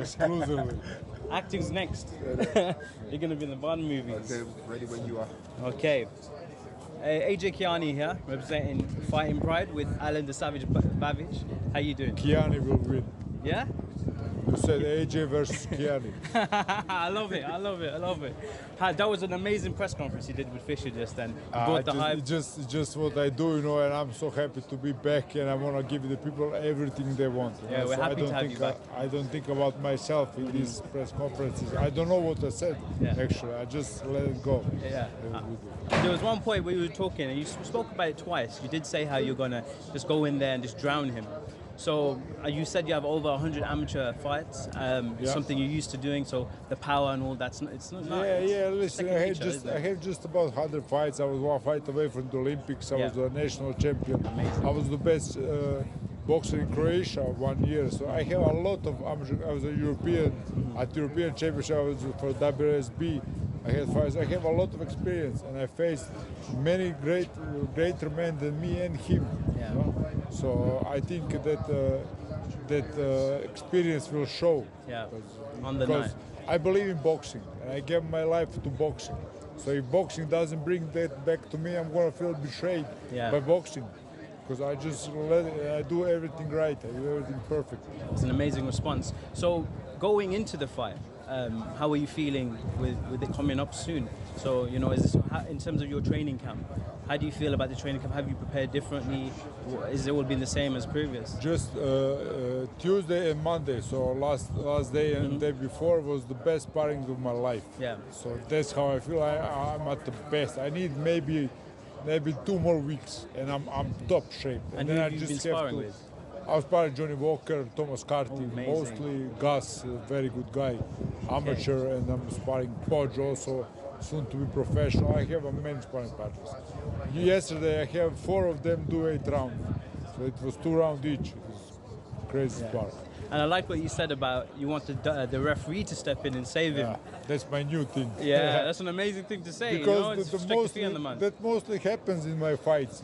Exclusively. Acting's next. You're gonna be in the Bond movies. Okay, ready when you are. Okay. AJ Kiani here, representing Fighting Pride with Alan the Savage Babic. How you doing? Kiani will win. Yeah? You said AJ versus Kiani. I love it, I love it, I love it. That was an amazing press conference you did with Fisher just then. You brought the hype. Just what I do, and I'm so happy to be back, and I want to give the people everything they want. Yeah, we're happy to have you back. I don't think about myself in these press conferences. I don't know what I said, actually. I just let it go. Yeah. There was one point where you were talking, and you spoke about it twice. You did say how you're going to just go in there and just drown him. So you said you have over 100 amateur fights. It's something you're used to doing. So the power and all that's it's not. Listen, I had just about 100 fights. I was one fight away from the Olympics. I was a national champion. Amazing. I was the best boxer in Croatia 1 year. So I have a lot of amateur. I was a European at European Championship. I was for WSB. I had fights. I have a lot of experience, and I faced many greater men than me and him. Yeah. So I think that experience will show. Yeah. On the night. I believe in boxing, and I gave my life to boxing. So if boxing doesn't bring that back to me, I'm gonna feel betrayed by boxing, because I do everything right. I do everything perfect. It's an amazing response. So going into the fight, how are you feeling with it coming up soon? So, is this, in terms of your training camp, how do you feel about the training camp? Have you prepared differently? Is it all been the same as previous? Just Tuesday and Monday, so last day and day before was the best sparring of my life. Yeah. So that's how I feel. I'm at the best. I need maybe 2 more weeks, and I'm top shape. And then who have you been sparring with? I was sparring Johnny Walker, Thomas Carty, amazing. mostly Gus, a very good guy, amateur, and I'm sparring Podge also, soon to be professional. I have many sparring partners. Yesterday I have 4 of them do 8 rounds, so it was 2 rounds each. It was crazy sparring. And I like what you said about you want the referee to step in and save him. That's my new thing. Yeah, that's an amazing thing to say. Because that mostly happens in my fights.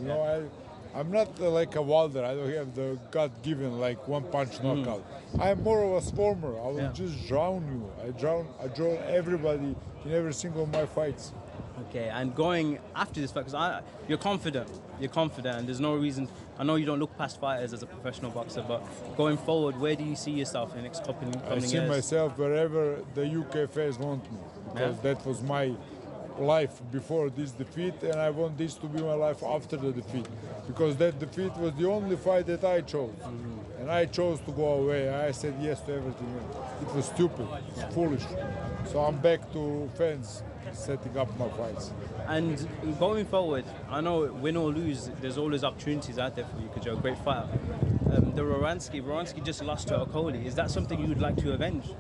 I'm not like a Wilder. I don't have the God-given like one-punch knockout. I'm more of a swarmer. I will just drown you. I drown everybody in every single of my fights. Okay, and going after this fight, because you're confident, and there's no reason. I know you don't look past fighters as a professional boxer, but going forward, where do you see yourself in the next couple of years? I see myself wherever the UK fans want me, because that was my life before this defeat, and I want this to be my life after the defeat, because that defeat was the only fight that I chose, and I chose to go away. I said yes to everything. It was stupid, foolish. So I'm back to fans setting up my fights. And going forward, I know win or lose, there's always opportunities out there for you because you're a great fighter. The Roransky just lost to Okoli. Is that something you would like to avenge?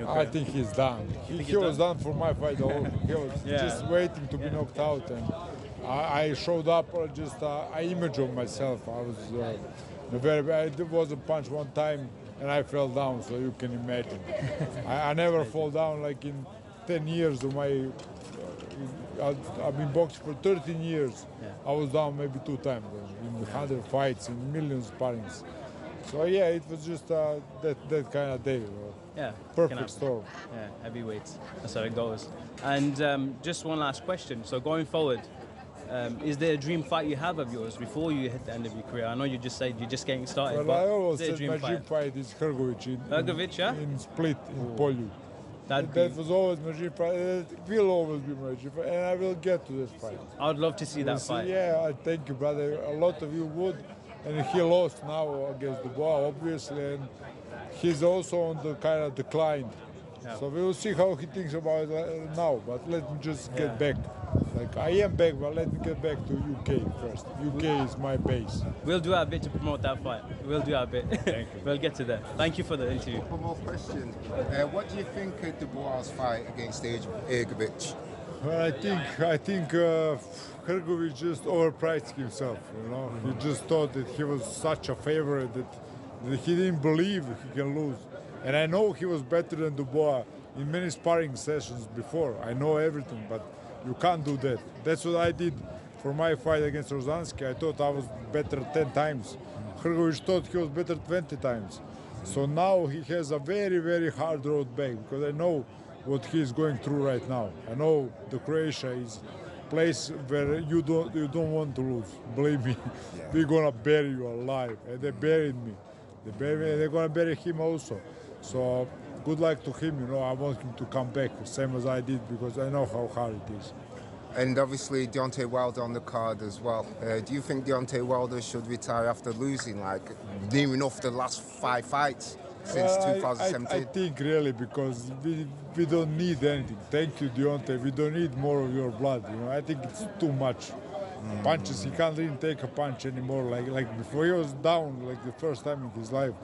I think he's done. He was done for my fight. He was just waiting to be knocked out, and I showed up. I image of myself. I was very bad. There was a punch one time, and I fell down. So you can imagine. I never fall down like in 10 years of my. I've been boxing for 13 years. I was down maybe 2 times in 100 fights, in millions of sparrings. So it was just that kind of day. Perfect storm. Yeah, heavyweights. That's how it goes. And just one last question. So going forward, is there a dream fight you have of yours before you hit the end of your career? I know you just said you're just getting started. Well, I always said my dream fight is Hrgovic in Split, in Polju. That was always my dream fight. It will always be my dream fight, and I will get to this fight. I would love to see that fight. Yeah, I thank you, brother. A lot of you would. And he lost now against Dubois, obviously, and he's also on the kind of decline. Yeah. So we will see how he thinks about it now. But let me just get back. Like I am back, but let me get back to UK first. UK is my base. We'll do our bit to promote that fight. We'll do our bit. Thank you. We'll get to that. Thank you for the interview. A couple more questions. What do you think of Dubois' fight against Hrgovic? Well, I think Hrgovic just overpriced himself. He just thought that he was such a favorite that he didn't believe he can lose. And I know he was better than Dubois in many sparring sessions before. I know everything, but you can't do that. That's what I did for my fight against Rozansky. I thought I was better 10 times. Hrgovic thought he was better 20 times. So now he has a very, very hard road back because I know what he's going through right now. I know the Croatia is place where you don't want to lose. Believe me, we're gonna bury you alive, and they buried me. They buried me, and they're gonna bury him also. So good luck to him. I want him to come back, same as I did, because I know how hard it is. And obviously Deontay Wilder on the card as well. Do you think Deontay Wilder should retire after losing near enough the last 5 fights since 2017? I think really because we don't need anything. Thank you, Deontay. We don't need more of your blood. I think it's too much. Punches, he can't really take a punch anymore like before. He was down like the first time in his life,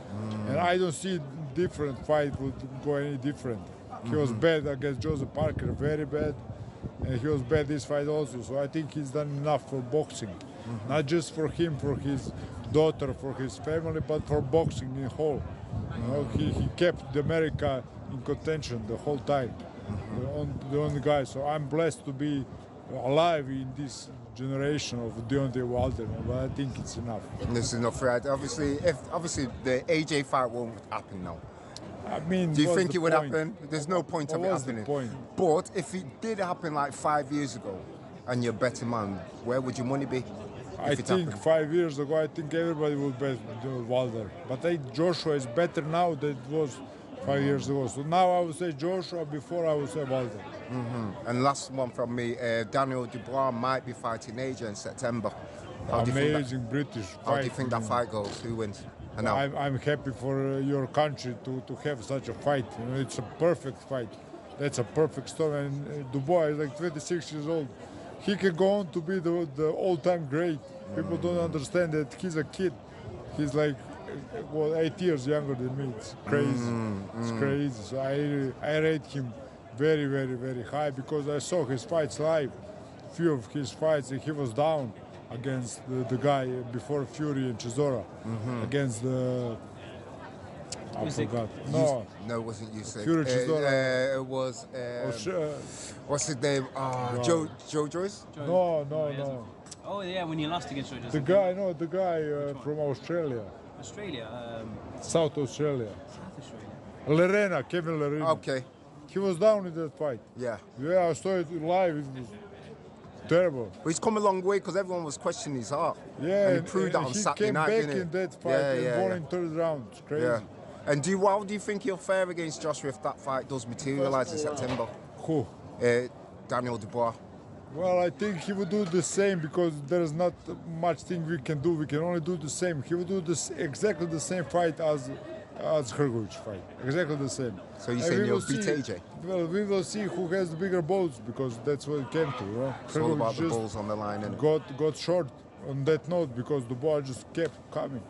and I don't see different fight would go any different. He was bad against Joseph Parker, very bad. And he was bad this fight also, so I think he's done enough for boxing. Not just for him, for his daughter, for his family, but for boxing in whole. He kept America in contention the whole time, the only guy. So I'm blessed to be alive in this generation of Deontay Wilder, but I think it's enough. It's enough, right? Obviously, the AJ fight won't happen now. I mean, do you think it would happen? There's no point of it happening. Point? But if it did happen like 5 years ago, and you're a better man, where would your money be? I think 5 years ago, I think everybody would bet Wilder. But I think Joshua is better now than it was 5 years ago. So now I would say Joshua, before I would say Wilder. And last one from me, Daniel Dubois might be fighting AJ in September. Amazing British fight. How do you think that fight goes? Who wins? I'm happy for your country to have such a fight. It's a perfect fight. That's a perfect story. And Dubois is like 26 years old. He can go on to be the all-time great. People don't understand that he's a kid. He's like 8 years younger than me. It's crazy. It's crazy. So I rate him very, very, very high because I saw his fights live. Few of his fights, and he was down against the guy before Fury and Chisora, against the... I forgot. No, it wasn't Usyk. Fury Chisora. It was... what's his name? Joe Joyce? No. Oh yeah, when you lost against Joe Joyce. The guy from Australia. South Australia. Kevin Lerena. Okay. He was down in that fight. Yeah, I saw it live. It was terrible. But he's come a long way because everyone was questioning his heart. Yeah, and he proved that on Saturday night, didn't he? He came back in that fight and won in third round. It's crazy. Yeah. And how do you think he'll fare against Joshua if that fight does materialise in September? Who? Daniel Dubois. Well, I think he would do the same because there's not much thing we can do. We can only do the same. He would do exactly the same fight as Hrgovic fight. Exactly the same. So you're saying you'll beat AJ? Well, we will see who has the bigger balls because that's what it came to. It's all about the balls on the line. And got short on that note because the ball just kept coming.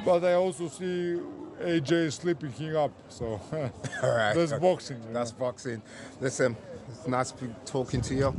But I also see AJ slipping him up. So all right. that's boxing. That's boxing. Listen, it's nice talking to you.